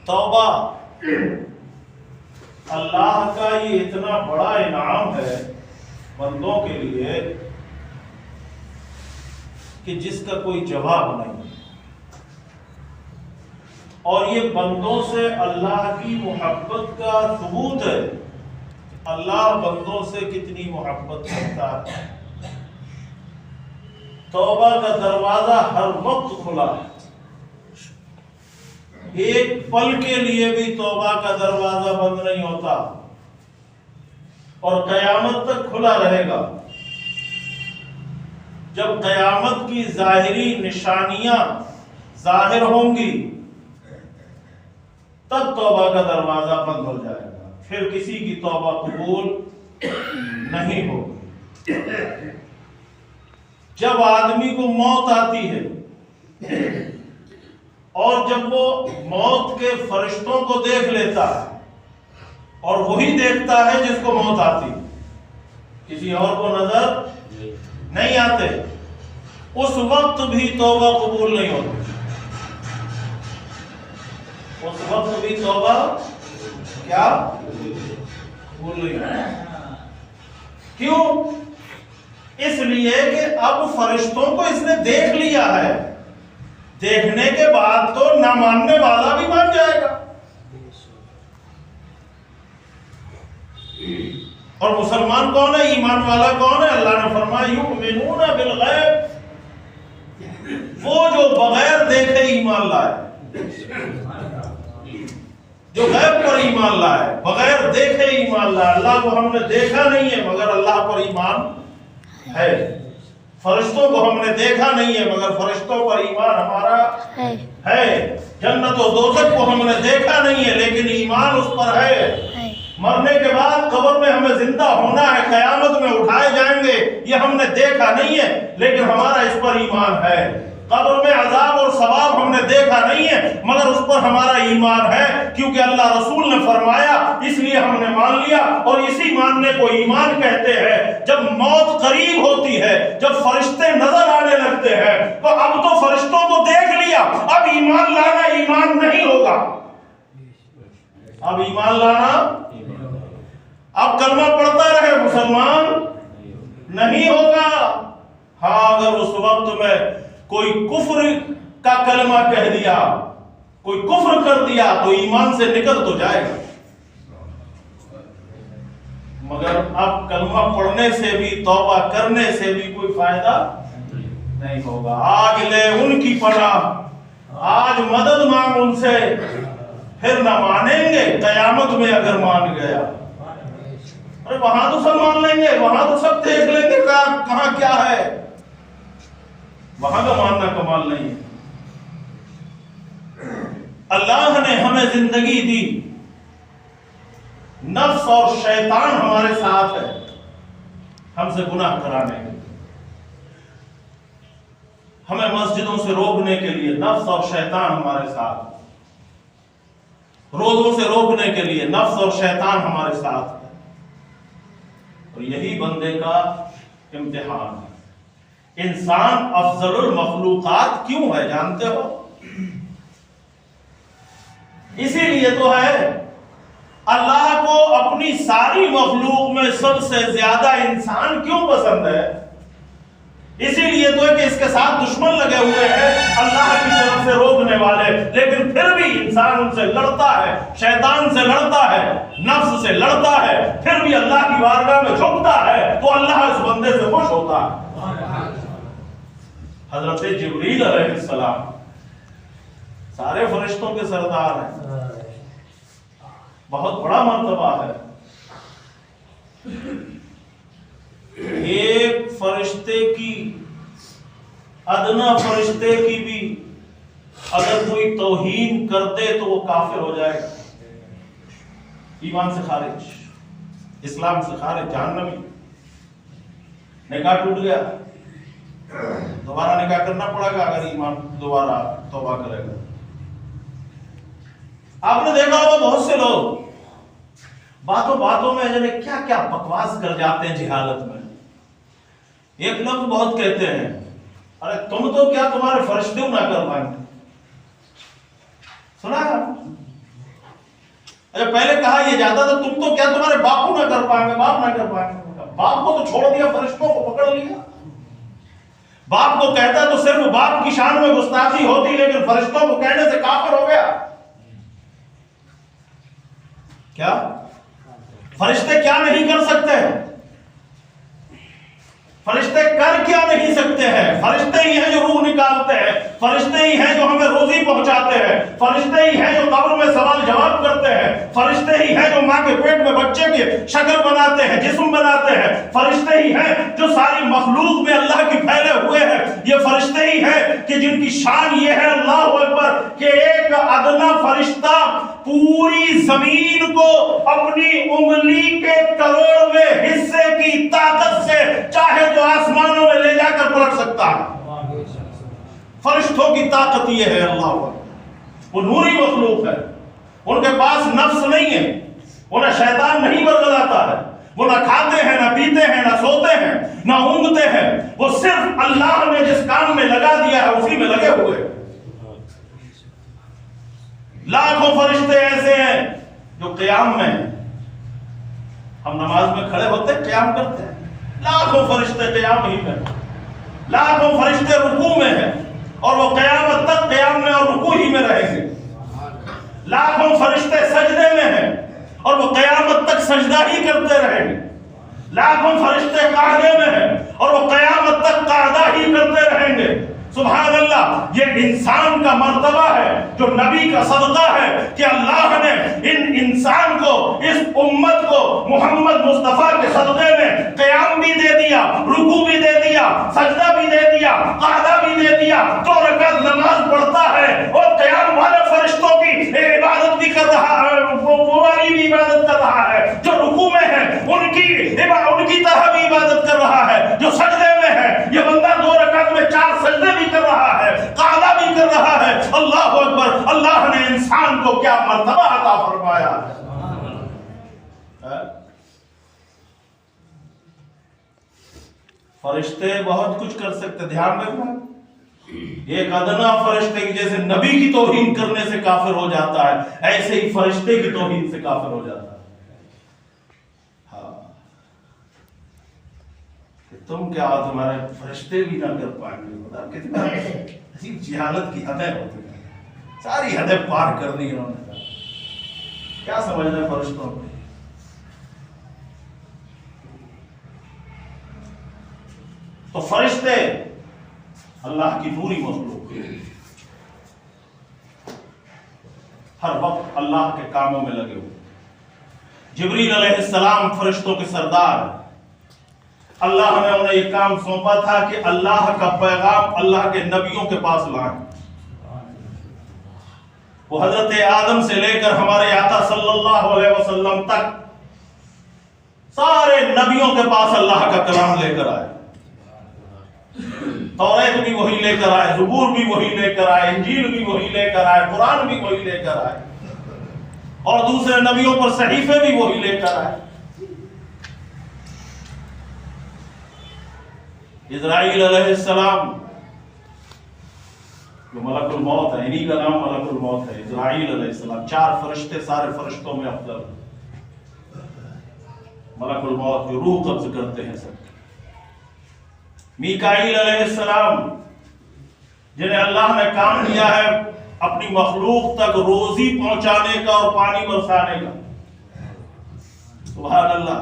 توبہ اللہ کا یہ اتنا بڑا انعام ہے بندوں کے لیے کہ جس کا کوئی جواب نہیں، اور یہ بندوں سے اللہ کی محبت کا ثبوت ہے۔ اللہ بندوں سے کتنی محبت کرتا ہے۔ توبہ کا دروازہ ہر وقت کھلا ہے، ایک پل کے لیے بھی توبہ کا دروازہ بند نہیں ہوتا، اور قیامت تک کھلا رہے گا۔ جب قیامت کی ظاہری نشانیاں ظاہر ہوں گی تب توبہ کا دروازہ بند ہو جائے گا، پھر کسی کی توبہ قبول نہیں ہوگی۔ جب آدمی کو موت آتی ہے اور جب وہ موت کے فرشتوں کو دیکھ لیتا ہے، اور وہی دیکھتا ہے جس کو موت آتی، کسی اور کو نظر نہیں آتے، اس وقت بھی توبہ قبول نہیں ہوتی، اس وقت بھی توبہ کیا قبول نہیں ہوتی۔ کیوں؟ اس لیے کہ اب فرشتوں کو اس نے دیکھ لیا ہے، دیکھنے کے بعد تو نہ ماننے والا بھی مان جائے گا۔ اور مسلمان کون ہے، ایمان والا کون ہے؟ اللہ نے فرمایا یؤمنون بالغیب، وہ جو بغیر دیکھے ایمان لائے، جو غیب پر ایمان لائے، بغیر دیکھے ایمان لائے۔ اللہ کو ہم نے دیکھا نہیں ہے مگر اللہ پر ایمان ہے، فرشتوں کو ہم نے دیکھا نہیں ہے مگر فرشتوں پر ایمان ہمارا ہے، جنت و دوزخ کو ہم نے دیکھا نہیں ہے لیکن ایمان اس پر ہے، مرنے کے بعد قبر میں ہمیں زندہ ہونا ہے، قیامت میں اٹھائے جائیں گے، یہ ہم نے دیکھا نہیں ہے لیکن ہمارا اس پر ایمان ہے، قبر میں عذاب اور ثواب ہم نے دیکھا نہیں ہے مگر اس پر ہمارا ایمان ہے، کیونکہ اللہ رسول نے فرمایا اس لیے ہم نے مان لیا، اور اسی ماننے کو ایمان کہتے ہیں۔ جب موت قریب ہوتی ہے، جب فرشتے نظر آنے لگتے ہیں تو اب تو فرشتوں کو دیکھ لیا، اب ایمان لانا ایمان نہیں ہوگا، اب ایمان لانا، اب کلمہ پڑھتا رہے مسلمان نہیں ہوگا۔ ہاں اگر اس وقت میں کوئی کفر کا کلمہ کہہ دیا، کوئی کفر کر دیا تو ایمان سے نکل تو جائے گا، مگر اب کلمہ پڑھنے سے بھی توبہ کرنے سے بھی کوئی فائدہ نہیں ہوگا۔ آج لے ان کی پناہ، آج مدد مانگ ان سے، پھر نہ مانیں گے قیامت میں اگر مان گیا۔ ارے وہاں تو سب مان لیں گے، وہاں تو سب دیکھ لیں گے کہاں کیا ہے، وہاں کا ماننا کمال نہیں ہے۔ اللہ نے ہمیں زندگی دی، نفس اور شیطان ہمارے ساتھ ہے ہم سے گناہ کرانے کے لیے، ہمیں مسجدوں سے روکنے کے لیے نفس اور شیطان ہمارے ساتھ، روزوں سے روکنے کے لیے نفس اور شیطان ہمارے ساتھ ہے، اور یہی بندے کا امتحان ہے۔ انسان افضل المخلوقات کیوں ہے جانتے ہو؟ اسی لیے تو ہے اللہ کو اپنی ساری مخلوق میں سب سے زیادہ انسان کیوں پسند ہے؟ اسی لیے تو ہے کہ اس کے ساتھ دشمن لگے ہوئے ہیں اللہ کی طرف سے روکنے والے، لیکن پھر بھی انسان ان سے لڑتا ہے، شیطان سے لڑتا ہے، نفس سے لڑتا ہے، پھر بھی اللہ کی بارگاہ میں جھکتا ہے تو اللہ اس بندے سے خوش ہوتا ہے۔ حضرت جبریل علیہ السلام سارے فرشتوں کے سردار ہیں، بہت بڑا مرتبہ ہے، ایک فرشتے کی، ادنا فرشتے کی بھی اگر کوئی توہین کر دے تو وہ کافر ہو جائے گا، ایمان سے خارج، اسلام سے خارج، جہنمی۔ نکاح ٹوٹ گیا، دوبارہ نکاح کرنا پڑے گا اگر ایمان دوبارہ توبہ کرے گا۔ آپ نے دیکھا ہوگا بہت سے لوگ باتوں میں جانے کیا کیا بکواس کر جاتے ہیں جہالت میں۔ ایک لفظ بہت کہتے ہیں، ارے تم تو کیا تمہارے فرشتے نہ کر پائیں گے، سنا ہے؟ پہلے کہا یہ جاتا تھا تم تو کیا تمہارے باپ نہ کر پائیں گے، باپ نہ کر پائیں گے، باپ کو تو چھوڑ دیا، فرشتوں کو پکڑ لیا. باپ کو کہتا تو صرف باپ کی شان میں گستاخی ہوتی، لیکن فرشتوں کو کہنے سے کافر ہو گیا. کیا فرشتے کیا نہیں کر سکتے ہیں؟ فرشتے کر کیا نہیں سکتے ہیں؟ فرشتے ہی ہیں جو روح نکالتے ہیں، فرشتے ہی ہیں جو ہمیں روزی پہنچاتے ہیں، فرشتے ہی ہیں جو قبر میں سوال جواب کرتے ہیں، فرشتے ہی ہیں جو ماں کے پیٹ میں بچے کی شکل بناتے ہیں، جسم بناتے ہیں، فرشتے ہی ہیں جو ساری مخلوق میں اللہ کی پھیلے ہوئے ہیں. یہ فرشتے ہی ہیں کہ جن کی شان یہ ہے اللہ اکبر کہ ایک ادنا فرشتہ پوری زمین کو اپنی انگلی کے کروڑویں حصے کی طاقت سے چاہے تو آسمانوں میں لے جا کر پلٹ سکتا ہے. فرشتوں کی طاقت یہ ہے اللہ اکبر. وہ نوری مخلوق ہے، ان کے پاس نفس نہیں ہے، انہیں شیطان نہیں برگلاتا ہے، وہ نہ کھاتے ہیں، نہ پیتے ہیں، نہ سوتے ہیں، نہ اونگتے ہیں، وہ صرف اللہ نے جس کام میں لگا دیا ہے اسی میں لگے ہوئے. لاکھوں فرشتے ایسے ہیں جو قیام میں ہیں. ہم نماز میں کھڑے ہوتے ہیں، قیام کرتے ہیں، لاکھوں فرشتے قیام ہی میں، لاکھوں فرشتے رکوع میں ہیں اور وہ قیامت تک قیام میں اور رکوع ہی میں رہیں گے. لاکھوں فرشتے سجدے میں ہیں اور وہ قیامت تک سجدہ ہی کرتے رہیں گے. لاکھوں فرشتے قعدے میں ہیں اور وہ قیامت تک قعدہ ہی کرتے رہیں گے. سبحان اللہ، یہ انسان کا مرتبہ ہے جو نبی کا صدقہ ہے کہ اللہ نے ان انسان کو، اس امت کو محمد مصطفیٰ کے صدقے میں قیام بھی دے دیا، رکوع بھی دے دیا، سجدہ بھی دے دیا، قعدہ بھی دے دیا. 2 رکعت نماز پڑھتا ہے اور قیام والے فرشتوں کی عبادت بھی کر رہا ہے، وہ والی بھی عبادت کر رہا ہے. جو رکوع میں ہے ان کی طرح بھی عبادت کر رہا ہے. جو سجدے میں ہے یہ بندہ 2 رکعت میں 4 سجدے بھی کر رہا ہے، قعدہ بھی کر رہا ہے. اللہ اکبر. اللہ نے انسان کو کیا مرتبہ عطا فرمایا ہے. فرشتے بہت کچھ کر سکتے، دھیان رکھنا. ایک ادنا فرشتے کی جیسے نبی کی توہین کرنے سے کافر ہو جاتا ہے، ایسے ہی فرشتے کی توہین سے کافر ہو جاتا ہے. تم کیا تمہارے فرشتے بھی نہ کر پائیں گے. کتنا عجیب جہالت کی حدیں ہوتی ہیں، ساری حدیں پار کر دی انہوں نے. کیا سمجھنا ہے فرشتوں کو؟ تو فرشتے اللہ کی نوری مخلوق ہر وقت اللہ کے کاموں میں لگے ہوئے. جبریل علیہ السلام فرشتوں کے سردار ہیں. اللہ نے انہیں یہ کام سونپا تھا کہ اللہ کا پیغام اللہ کے نبیوں کے پاس لائیں. وہ حضرت آدم سے لے کر ہمارے آقا صلی اللہ علیہ وسلم تک سارے نبیوں کے پاس اللہ کا کلام لے کر آئے. توریت بھی وہی لے کر آئے، زبور بھی وہی لے کر آئے، انجیل بھی وہی لے کر آئے، قرآن بھی وہی لے کر آئے، اور دوسرے نبیوں پر صحیفے بھی وہی لے کر آئے. اسرائیل علیہ السلام جو ملک الموت ہے، انہی کا نام ملک الموت ہے، اسرائیل علیہ السلام. 4 فرشتے سارے فرشتوں میں افضل. ملک الموت جو روح قبض کرتے ہیں سب. میکائیل علیہ السلام جنہیں اللہ نے کام دیا ہے اپنی مخلوق تک روزی پہنچانے کا اور پانی برسانے کا. سبحان اللہ.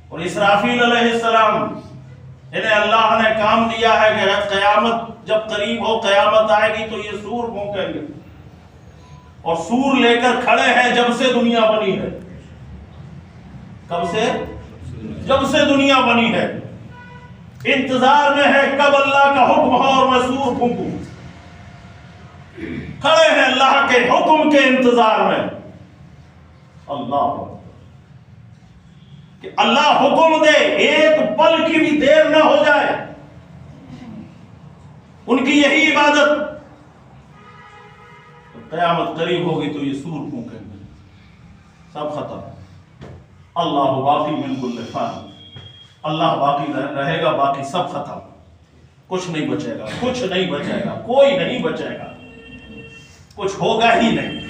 اور اسرافیل علیہ السلام انہیں اللہ نے کام دیا ہے کہ قیامت جب قریب ہو، قیامت آئے گی تو یہ سور پھونکیں گے، اور سور لے کر کھڑے ہیں جب سے دنیا بنی ہے. کب سے؟ جب سے دنیا بنی ہے. انتظار میں ہے کب اللہ کا حکم ہو اور میں سور پھونکوں. کھڑے ہیں اللہ کے حکم کے انتظار میں. اللہ کہ اللہ حکم دے، ایک پل کی بھی دیر نہ ہو جائے. ان کی یہی عبادت. قیامت قریب ہوگی تو یہ سور پھونکیں گے، سب ختم. اللہ باقی من کل فان. اللہ باقی رہے گا، باقی سب ختم. کچھ نہیں بچے گا، کچھ نہیں بچے گا، کوئی نہیں بچے گا. کچھ ہوگا ہی نہیں.